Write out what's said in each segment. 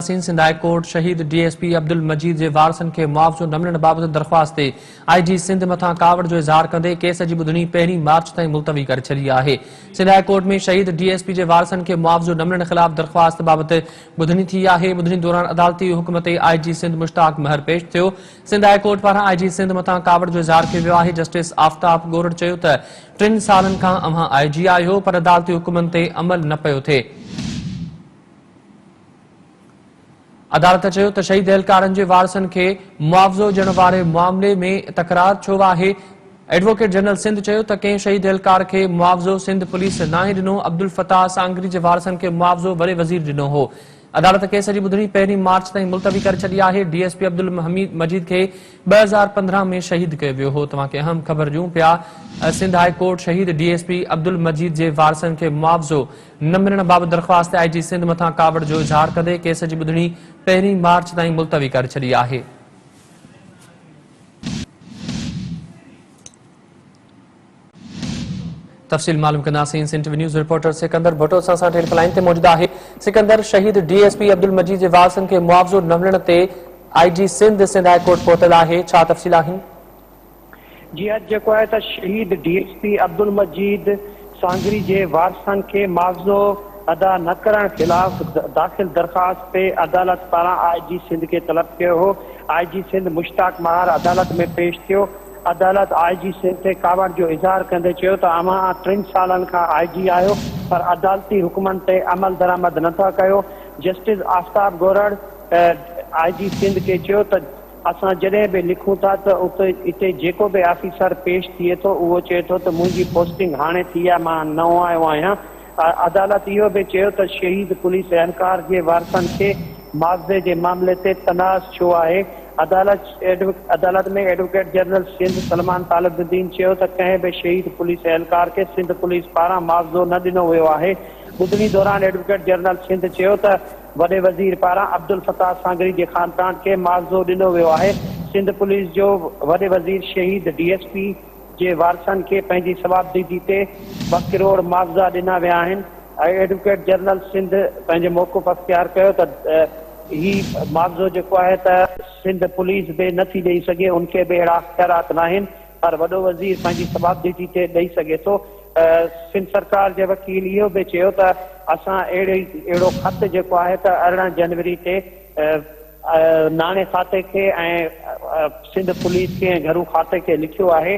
Sindh high court शहीद DSP Abdul मजीद के वारसन के मुआवजो न मिलण बाबत दरख्वास्त ते आईजी सिंध मथा कावड़ जो इज़हार कंदे केस जी ॿुधणी 1 मार्च ताईं मुलतवी करे छॾी आहे। सिंध हाई कोर्ट में शहीद डीएसपी के वारसन के मुआवजो न मिलण ख़िलाफ़ दरख्वास्त बाबत ॿुधणी थी आहे। ॿुधणी दौरान अदालती हुक्म ते आईजी सिंध मुश्ताक महर पेश थियो। सिंध हाई कोर्ट पारां आईजी सिंध मथा कावड़ जो इज़हार कयो वियो आहे। जस्टिस आफ़ताब गोरड़ चयो त 3 सालनि खां अव्हां आईजी आहियो पर अदालती हुक्मनि ते अमल न पियो थिए। अदालत चयो त शहीद एहलकारनि जे वारसनि खे मुआवज़ो ॾियण वारे मामले में तकरार छो आहे। एडवोकेट जनरल सिंध चयो त कंहिं शहीद एहलकार खे मुआवज़ो सिंध पुलिस नाहे ॾिनो। अब्दुल फताह सांगरी जे वारसनि खे मुआवज़ो वॾे वज़ीर ॾिनो हो। अदालत केस जी ॿुधणी 1 मार्च ताईं मुलतवी करे छॾी आहे। डीएसपी अब्दुल मजीद खे 2015 में शहीद कयो वियो हो। तव्हांखे अहम ख़बर ॾियूं पिया। सिंध हाई कोर्ट शहीद डीएसपी अब्दुल मजीद जे वारसनि खे मुआवज़ो न मिलण बाबति दरख्वास्त आईजी सिंध मथा कावड़ जो इज़हार कंदे केस जी ॿुधणी 1 मार्च ताईं मुलतवी करे छॾी आहे। तफ़सील मालूम कंदासीं। Interview news reporter Sikandar Bhutto सां टेलीफोन लाइन ते मौजूद आहे। सिकंदर, शहीद डीएसपी अब्दुल मजीद जे वारसनि खे मुआवज़ो न मिलण ते आईजी सिंध हाई कोर्ट पहुतल आहे, छा तफ़सील आहिनि? जी अॼु जेको आहे त शहीद डीएसपी अब्दुल मजीद सांगरी जे वारसनि खे मुआवज़ो अदा न करण खिलाफ़ दाख़िल दरख़्वास्त ते अदालत पारां आईजी सिंध के तलब कयो हो। आईजी सिंध मुश्ताक महर अदालत में पेश थियो। अदालत आईजी सिंध ते कावड़ जो इज़हार कंदे चयो त अव्हां 3 सालनि खां आईजी आहियो पर अदालती हुक्मनि ते अमल दरामद नथा कयो। जस्टिस आफ़ताब गोरड़ आईजी सिंध के चयो त असां जॾहिं बि लिखूं था त उते हिते जेको बि ऑफिसर पेश थिए थो उहो चए थो त मुंहिंजी पोस्टिंग हाणे थी आहे, मां नओं आयो आहियां। अदालत इहो बि चयो त शहीद पुलिस एहलकार जे वारसनि खे मुआवज़े जे मामले ते तनाज़ छो आहे। अदालत में एडवोकेट जनरल सिंध सलमान तालिबुद्दीन चयो त कंहिं बि शहीद पुलिस एहलकार के सिंध पुलिस पारां मुआवज़ो न ॾिनो वियो आहे। ॿुधणी दौरान एडवोकेट जनरल सिंध चयो त वॾे वज़ीर पारां अब्दुल फताह सांगरी जे ख़ानदान खे मुआवज़ो ॾिनो वियो आहे। सिंध पुलिस जो वॾे वज़ीर शहीद डीएसपी जे वारसनि खे पंहिंजी सवाबदीदी ते 2 करोड़ मुआवज़ा ॾिना विया आहिनि। एडवोकेट जनरल सिंध पंहिंजे मौक़िफ़ अख़्तियार कयो त ही मुआवज़ो जेको आहे त सिंध पुलिस बि नथी ॾेई सघे, उनखे बि अहिड़ा अख़्तियारात न आहिनि, पर वॾो वज़ीर पंहिंजी सवाबदीदी ते ॾेई सघे थो। सिंध सरकार जे वकील इहो बि चयो त असां अहिड़ो ख़त जेको आहे त 18 जनवरी ते नाणे खाते खे ऐं सिंध पुलिस खे घरू खाते खे लिखियो आहे,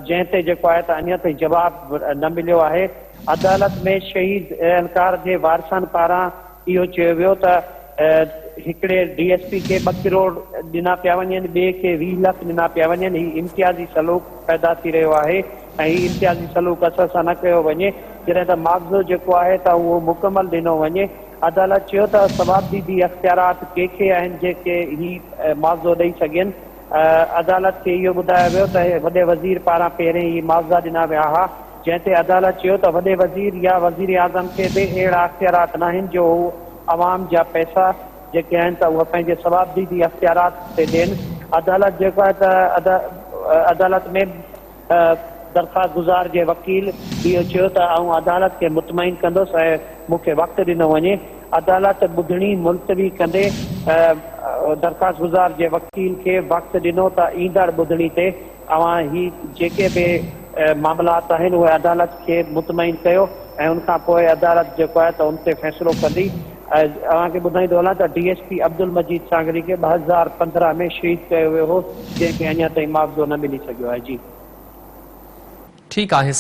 जंहिं ते जेको आहे त अञा ताईं जवाबु न मिलियो आहे। अदालत में शहीद एहलकार जे वारसनि पारां इहो चयो वियो त हिकिड़े डीएसपी खे 2 करोड़ ॾिना पिया वञनि, ॿिए खे 20 लाख ॾिना पिया वञनि। ही इम्तियाज़ी सलूक पैदा थी रहियो आहे ऐं ही इम्तियाज़ी सलूक असां सां न कयो वञे, जॾहिं त मुआवज़ो जेको आहे त उहो मुकमल ॾिनो वञे। अदालत चयो त सवाबदीदी अख़्तियारात कंहिंखे आहिनि जेके ही मुआवज़ो ॾेई सघनि। अदालत खे इहो ॿुधायो वियो त वॾे वज़ीर पारां पहिरें ही मुआवज़ा ॾिना विया हुआ, जंहिं ते अदालत चयो त वॾे वज़ीर या वज़ीर आज़म खे बि अहिड़ा अख़्तियारात न आहिनि जो अवाम जा पैसा जेके आहिनि त उहे पंहिंजे सवाबदीदी अख़्तियारात ते ॾियनि। अदालत जेको आहे त अदालत में दरख़्वास्त गुज़ार जे वकील इहो चयो त आउं अदालत खे मुतमइन कंदुसि ऐं मूंखे वक़्तु ॾिनो वञे। अदालत ॿुधणी मुलतवी कंदे दरख़्वास्त गुज़ार जे वकील खे वक़्तु ॾिनो त ईंदड़ ॿुधणी ते अवां ही जेके बि मामलात आहिनि उहे अदालत खे मुतमइन कयो ऐं उनखां पोइ अदालत जेको आहे त उन ते फ़ैसिलो कंदी। अव्हांखे ॿुधाईंदो हलां त डीएसपी अब्दुल मजीद सांगरी खे 2015 में शहीद कयो वियो हो, जंहिंखे अञा ताईं मुआवज़ो न मिली सघियो आहे। जी ठीकु आहे।